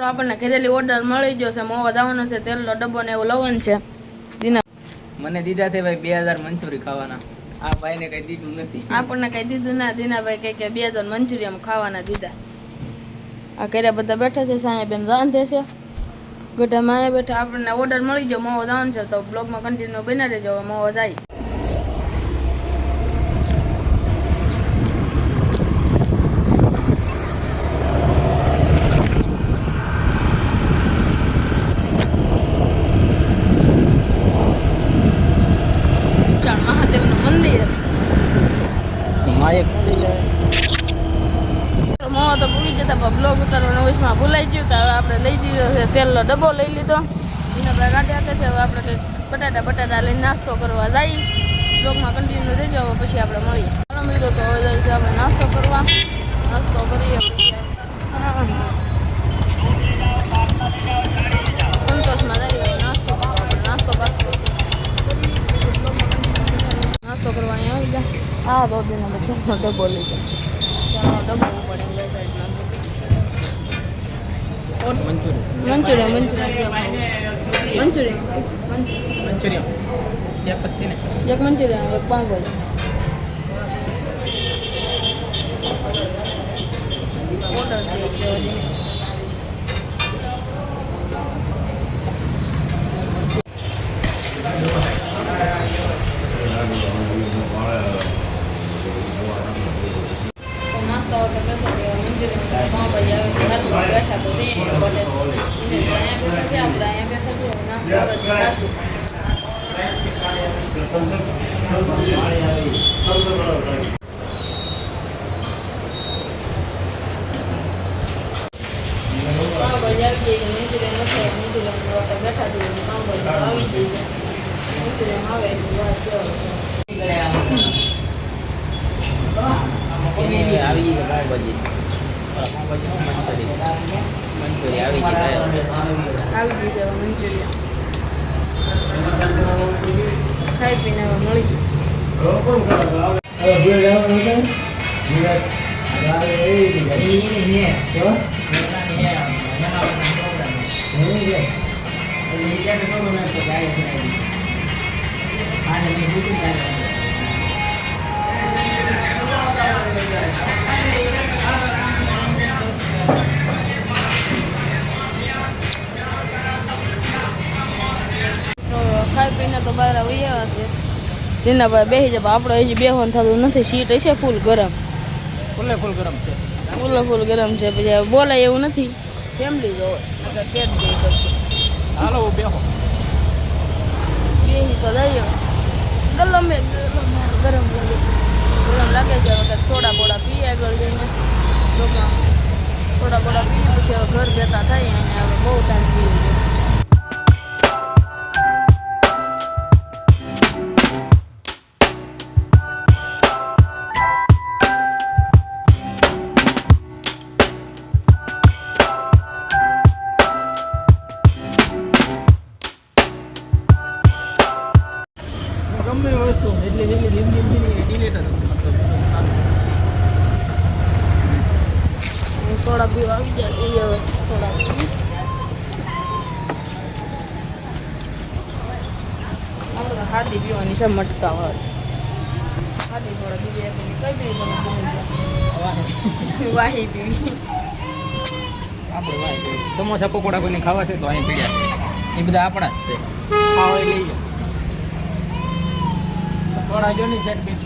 આપણને ઘરેલી ઓર્ડર મળી ગયો છે. મોવા જવાનો છે, તેલનો ડબ્બો ને એવું લવન છે. દીના મને દીધા છે ભાઈ 2000 મંચુરી ખાવાના. આ ભાઈને કઈ દીધું નથી. આપણને કઈ દીધું ના. દીનાભાઈ કે 2000 મંચુરી આમ ખાવાના દીધા. આ ઘરે બધા બેઠા છે. સાયા બેન રાંધે છે. ગોટા માયા બેઠા. આપણને ઓર્ડર મળી ગયો મોવા જવાનું છે, તો બ્લોગમાં કન્ટિન્યુ બના રહેજો. મોવા જાય મોવા તો ભૂલી જતા, પણ બ્લોગ ઉતારવાનો વિશમાં ભૂલાઈ ગયું. તો હવે આપણે લઈ દીધો છે તેલનો ડબ્બો લઈ લીધો. એના આપણે ગાડી આપે છે. હવે આપણે કંઈક બટાટા લઈને નાસ્તો કરવા જઈએ. બ્લોગમાં કન્ટિન્યુ રહેજો. હવે પછી આપણે મળીએ. ચાલો મિત્રો, તો હવે જાય છે આપણે નાસ્તો કરવા. નાસ્તો કરીએ સંતોષમાં જઈએ. નાસ્તો કરવા અહીંયા આવી જાય. હા દોડીને બધો ડબ્બો લઈ જાય. ડબ્બો પડે એક મંચુરિયન એક પાંગોળ. ઓર્ડર છે બેઠા તો આવી ગઈ પાવભાજી. મંચુરી આવી ગઈ છે મંચુરિયન. ખાઈ પીને હવે મળી ખાઈ પીને તો બહાર આવી આવ્યા છે. દીનાભાઈ બેસી જાય. આપણે હજી બેસવાનું થતું નથી. સીટ હશે ફૂલ ગરમ. ફૂલ ગરમ છે. ફૂલ ગરમ છે. પછી બોલાય એવું નથી. ફેમિલી જો પેટ જઈ શકશે. હાલો બેહો. બેસી તો જઈએ. ગરમ લાગે છે. વખત સોડા બોડા પીએ આગળ જઈને. સોડા બોડા પી પછી હવે ઘર બેઠા થાય. અને હવે બહુ ટાઈમ પીવું છે. ગમે વસ્તુ એટલે ડિલેટ સોડા પીવા આવી જાય. એ હવે સોડા પી. આપણે હાદી પીવાની છે. મટકા વાર હાદી સોડા પીવી. કઈ પીવી તમે? વાહી પીવી. આપણે વાહી સમોસા પકોડા કોઈને ખાવા છે તો અહીં પીડ્યા છે. એ બધા આપણા જ છે. ખાવા લઈ જાઓ. થોડા જો ની સેટ બી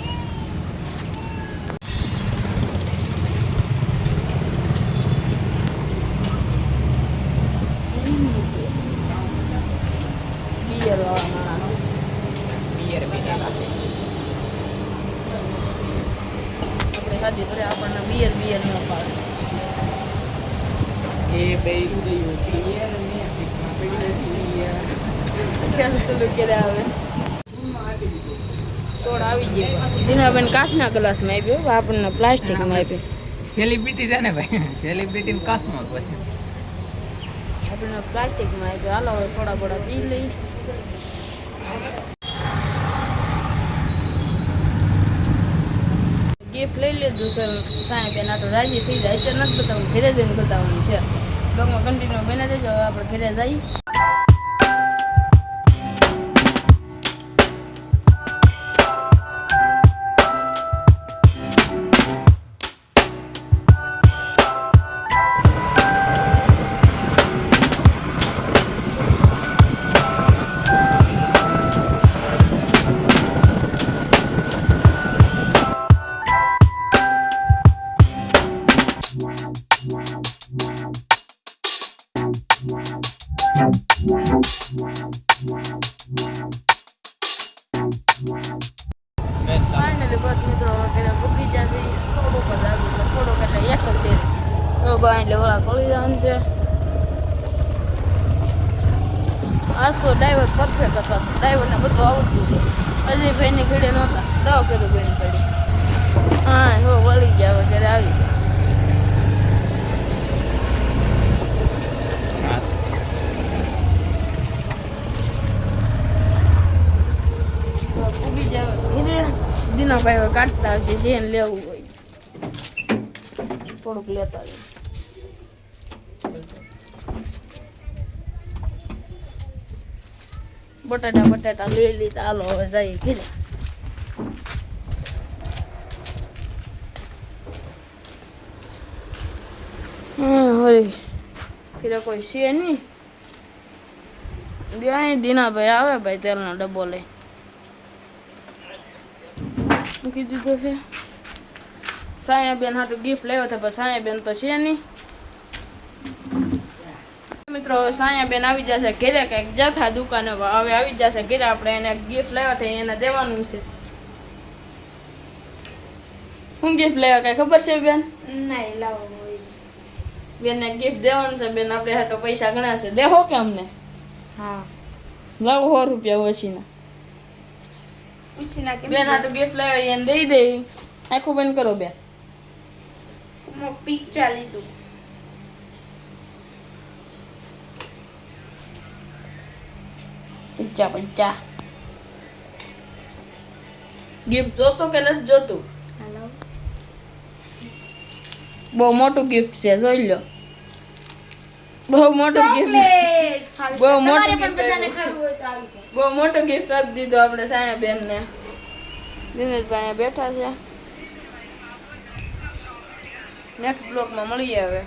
બિયર વાળા બિયર પીને આપણે હાદી કરે. આપણને બિયર ન પાડે. એ બેરું દયું બિયર ને ચાલુ કરે આવે. સોડા આવી ગઈ. દીનાબેન કાચના ગ્લાસમાં આપ્યો. આપણને પ્લાસ્ટિકમાં આપ્યો. સેલિબ્રિટી છે ને ભાઈ. સેલિબ્રિટી કાચમાં પછી આપણને પ્લાસ્ટિકમાં આપ્યો. હાલો હવે સોડા બોડા પી લઈ. ગિફ્ટ લઈ લીધું છે. સાહેબ બેન આ તો રાજી થઈ જાય. અત્યારે નથી બતાવવાનું. ઘરે જઈને બતાવવાનું છે. બ્લોગમાં કન્ટિન્યુ બને દેજો. હવે આપણે ઘરે જઈએ. ફાઇનલી બસ મિત્રો ઘરે પૂકી જશે. થોડુંક જ આવ્યું છે, થોડુંક એટલે એક જ છે. તો બહાર એટલે વળા પડી જવાનું છે. આજ તો ડ્રાઈવર પરફેક્ટ હતો. ડ્રાઈવરને બધું આવડતું હતું. હજી ભાઈની ઘડી નહોતા. દવા કર્યું ભાઈની ઘડી. હા હો વળી ગયા ઘરે આવી ગયા. પૂગી જાવ ઘરે. દીનાભાઈ કાઢતા આવશે. જેને લેવું હોય થોડુંક લેતા આવે. બટાટા લઈ લીધા. હાલો હવે જઈએ ઘરે. હોય ઘરે કોઈ છે નહીં. ત્યાં દીનાભાઈ આવે ભાઈ તેલનો ડબ્બો લઈ મૂકી દીધો છે. સાયાબેન હાટું ગિફ્ટ લાવ્યો હતો પણ સાયાબેન તો છે નહીં. મિત્રો સાયાબેન આવી જશે ઘરે. કંઈક જથા દુકાને હવે આવી જશે ઘરે. આપણે એને ગિફ્ટ લાવ્યા હતા એને દેવાનું છે. શું ગિફ્ટ લાવ્યા કઈ ખબર છે બેન? નહીં લાવો બેનને ગિફ્ટ દેવાનું છે. બેન આપણે હાટો પૈસા ઘણા છે. દેહો કે અમને? હા લાવો 100 રૂપિયા ઓછીના. પૂછી નાખી બેન હાટું ગિફ્ટ લાવ્યા એને દઈ દે. આખું બંધ કરો બેન. પિક્ચર લીધું. પૈસા ગિફ્ટ જોતું કે નથી જોતું? હેલો બહુ મોટું ગિફ્ટ છે જોઈ લો. બહુ મોટું ગિફ્ટ. બહુ મોટું gift બહુ મોટું ગિફ્ટ આપી દીધું આપણે સાયાબેન ને. દિનેશભાઈ બેઠા છે. નેક્સ્ટ બ્લોકમાં મળીએ હવે.